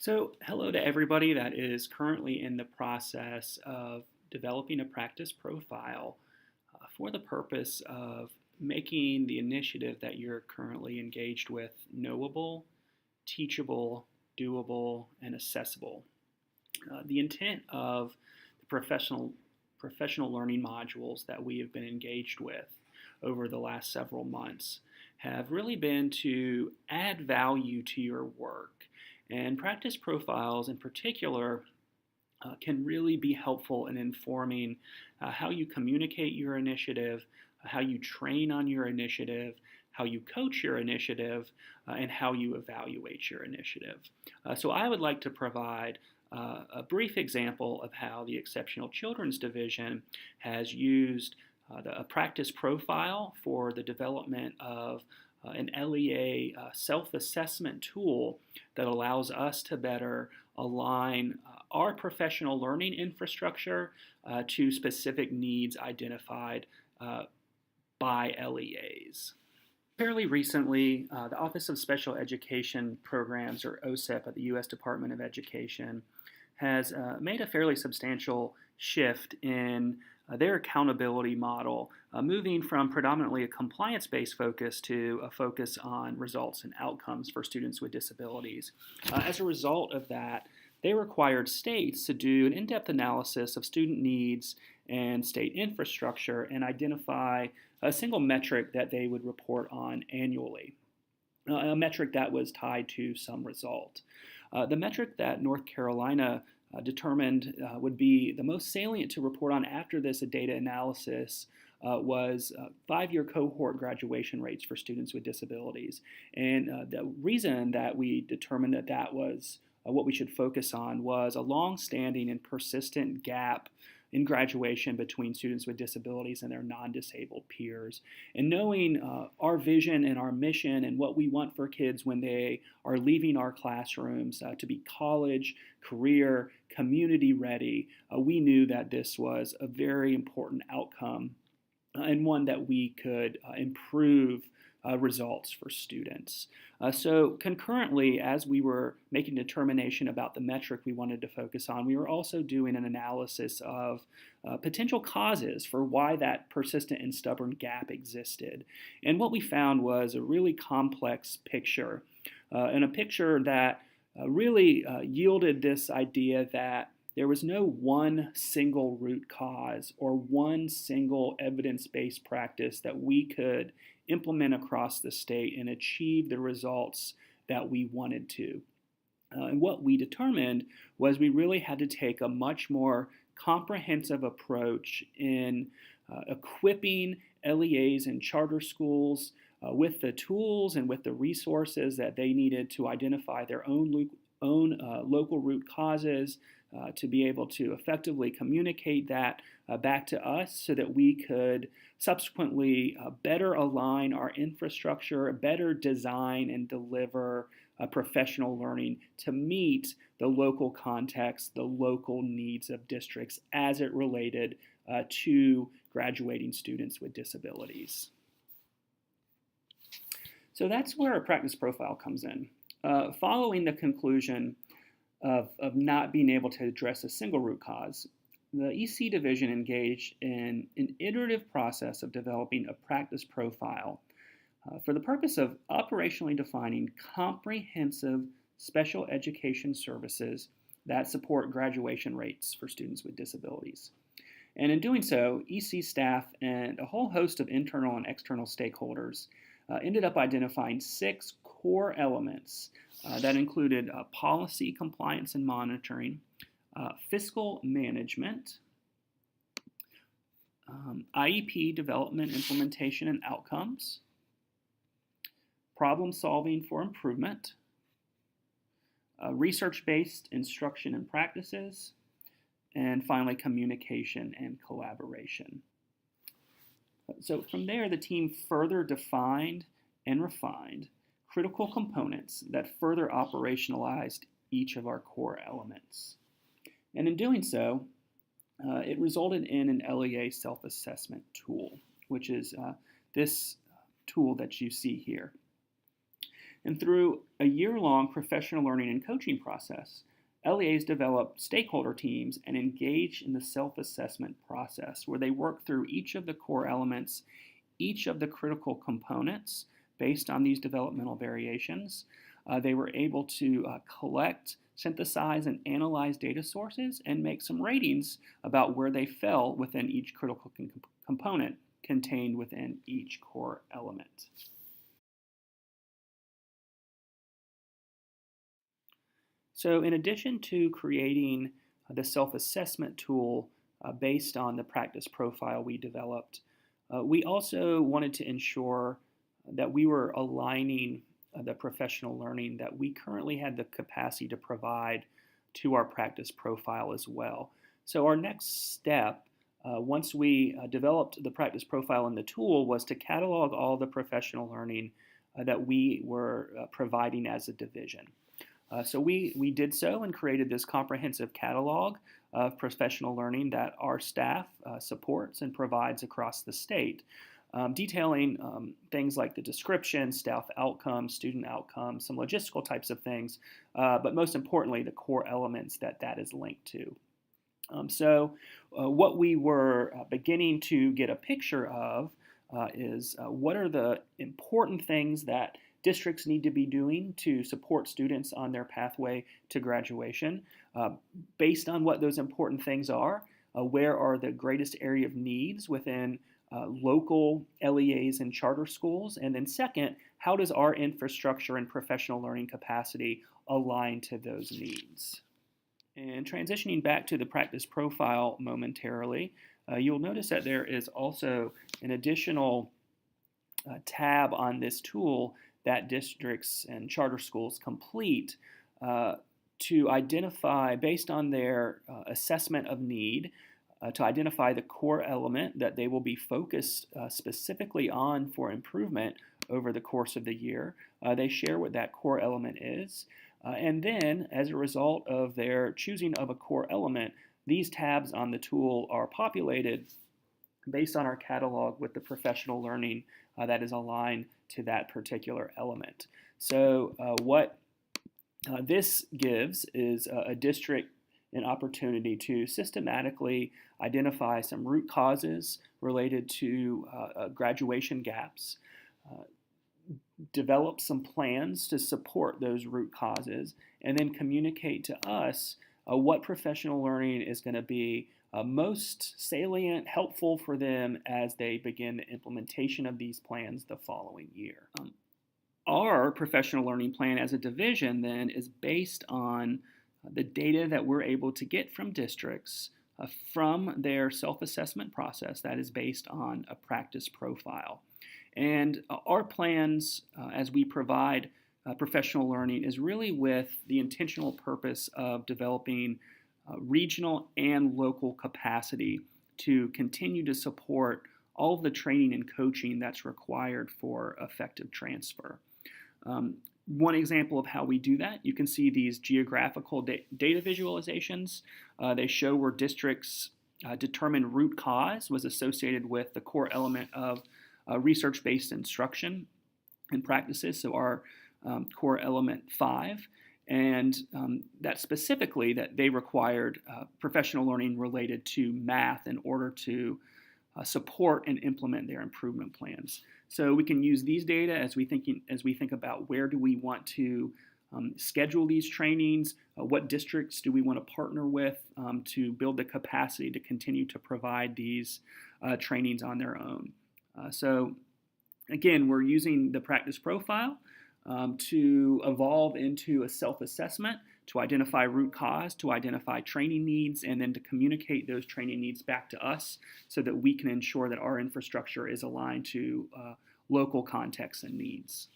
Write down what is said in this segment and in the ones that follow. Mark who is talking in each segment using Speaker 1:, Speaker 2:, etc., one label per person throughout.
Speaker 1: So, hello to everybody that is currently in the process of developing a practice profile for the purpose of making the initiative that you're currently engaged with knowable, teachable, doable, and accessible. The intent of the professional learning modules that we have been engaged with over the last several months have really been to add value to your work. And practice profiles in particular can really be helpful in informing how you communicate your initiative, how you train on your initiative, how you coach your initiative, and how you evaluate your initiative. So I would like to provide a brief example of how the Exceptional Children's Division has used a practice profile for the development of an LEA Self Assessment tool that allows us to better align our professional learning infrastructure to specific needs identified by LEAs. Fairly recently, the Office of Special Education Programs, or OSEP, at the U.S. Department of Education has made a fairly substantial shift in their accountability model, moving from predominantly a compliance-based focus to a focus on results and outcomes for students with disabilities. As a result of that, they required states to do an in-depth analysis of student needs and state infrastructure and identify a single metric that they would report on annually, a metric that was tied to some result. The metric that North Carolina determined would be the most salient to report on after this data analysis was 5-year cohort graduation rates for students with disabilities. And the reason that we determined that that was what we should focus on was a long-standing and persistent gap in graduation between students with disabilities and their non-disabled peers. And knowing our vision and our mission and what we want for kids when they are leaving our classrooms to be college, career, community ready, we knew that this was a very important outcome and one that we could improve results for students. So concurrently, as we were making a determination about the metric we wanted to focus on, we were also doing an analysis of potential causes for why that persistent and stubborn gap existed. And what we found was a really complex picture, and a picture that really yielded this idea that there was no one single root cause or one single evidence-based practice that we could implement across the state and achieve the results that we wanted to. And what we determined was we really had to take a much more comprehensive approach in equipping LEAs and charter schools with the tools and with the resources that they needed to identify their own local root causes, to be able to effectively communicate that back to us so that we could subsequently better align our infrastructure, better design and deliver professional learning to meet the local context, the local needs of districts as it related to graduating students with disabilities. So that's where our practice profile comes in. Following the conclusion of not being able to address a single root cause, the EC division engaged in an iterative process of developing a practice profile for the purpose of operationally defining comprehensive special education services that support graduation rates for students with disabilities. And in doing so, EC staff and a whole host of internal and external stakeholders ended up identifying 6 core elements that included policy compliance and monitoring, fiscal management, IEP development, implementation, and outcomes, problem solving for improvement, research-based instruction and practices, and finally communication and collaboration. So from there, the team further defined and refined critical components that further operationalized each of our core elements. And in doing so, it resulted in an LEA Self Assessment tool, which is this tool that you see here. And through a year-long professional learning and coaching process, LEAs develop stakeholder teams and engage in the self-assessment process where they work through each of the core elements, each of the critical components based on these developmental variations. They were able to collect, synthesize, and analyze data sources and make some ratings about where they fell within each critical component contained within each core element. So in addition to creating the self-assessment tool based on the practice profile we developed, we also wanted to ensure that we were aligning the professional learning that we currently had the capacity to provide to our practice profile as well. So our next step, once we developed the practice profile in the tool, was to catalog all the professional learning that we were providing as a division. So we did so and created this comprehensive catalog of professional learning that our staff supports and provides across the state, detailing things like the description, staff outcomes, student outcomes, some logistical types of things, but most importantly, the core elements that is linked to. So what we were beginning to get a picture of is what are the important things that districts need to be doing to support students on their pathway to graduation. Based on what those important things are, where are the greatest area of needs within local LEAs and charter schools? And then second, how does our infrastructure and professional learning capacity align to those needs? And transitioning back to the practice profile momentarily, you'll notice that there is also an additional tab on this tool that districts and charter schools complete to identify, based on their assessment of need, to identify the core element that they will be focused specifically on for improvement over the course of the year. They share what that core element is. And then, as a result of their choosing of a core element, these tabs on the tool are populated based on our catalog with the professional learning that is aligned to that particular element. So what this gives is a district an opportunity to systematically identify some root causes related to graduation gaps, develop some plans to support those root causes, and then communicate to us what professional learning is going to be most salient, helpful for them as they begin the implementation of these plans the following year. Our professional learning plan as a division then is based on the data that we're able to get from districts from their self-assessment process that is based on a practice profile. And our plans as we provide professional learning is really with the intentional purpose of developing regional and local capacity to continue to support all of the training and coaching that's required for effective transfer. One example of how we do that, you can see these geographical data visualizations. They show where districts determined root cause was associated with the core element of research-based instruction and practices, so our core element 5. And that specifically that they required professional learning related to math in order to support and implement their improvement plans. So we can use these data as we think about where do we want to schedule these trainings, what districts do we want to partner with to build the capacity to continue to provide these trainings on their own. So again, we're using the practice profile to evolve into a self-assessment, to identify root cause, to identify training needs, and then to communicate those training needs back to us so that we can ensure that our infrastructure is aligned to local contexts and needs.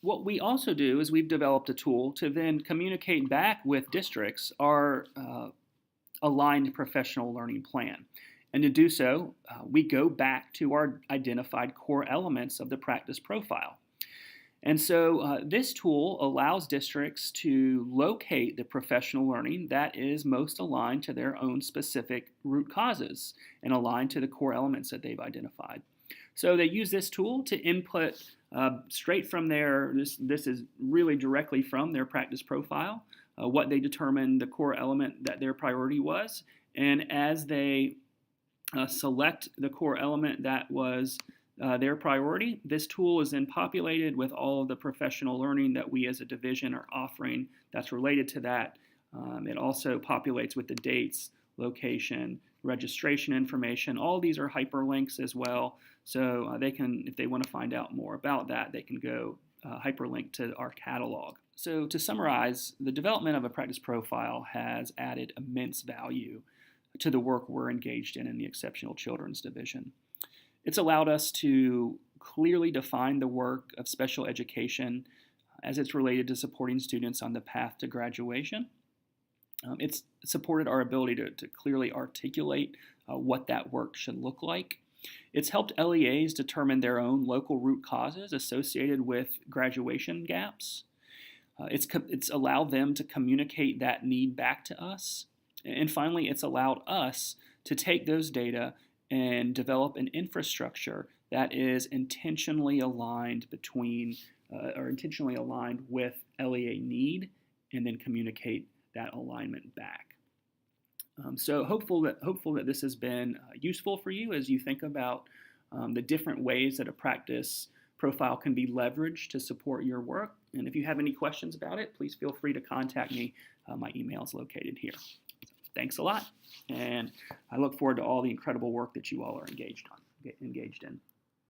Speaker 1: What we also do is we've developed a tool to then communicate back with districts our aligned professional learning plan. And to do so, we go back to our identified core elements of the practice profile. And so this tool allows districts to locate the professional learning that is most aligned to their own specific root causes and aligned to the core elements that they've identified. So they use this tool to input Straight from there, this is really directly from their practice profile, what they determined the core element that their priority was. And as they select the core element that was their priority, this tool is then populated with all of the professional learning that we as a division are offering that's related to that. It also populates with the dates, location, registration information. All these are hyperlinks as well. So they can, if they want to find out more about that, they can go hyperlink to our catalog. So to summarize, the development of a practice profile has added immense value to the work we're engaged in the Exceptional Children's Division. It's allowed us to clearly define the work of special education as it's related to supporting students on the path to graduation. It's supported our ability to clearly articulate what that work should look like. It's helped LEAs determine their own local root causes associated with graduation gaps. It's allowed them to communicate that need back to us. And finally, it's allowed us to take those data and develop an infrastructure that is intentionally aligned intentionally aligned with LEA need, and then communicate that alignment back. So hopeful that this has been useful for you as you think about the different ways that a practice profile can be leveraged to support your work. And if you have any questions about it, please feel free to contact me. My email is located here. Thanks a lot, and I look forward to all the incredible work that you all are engaged in.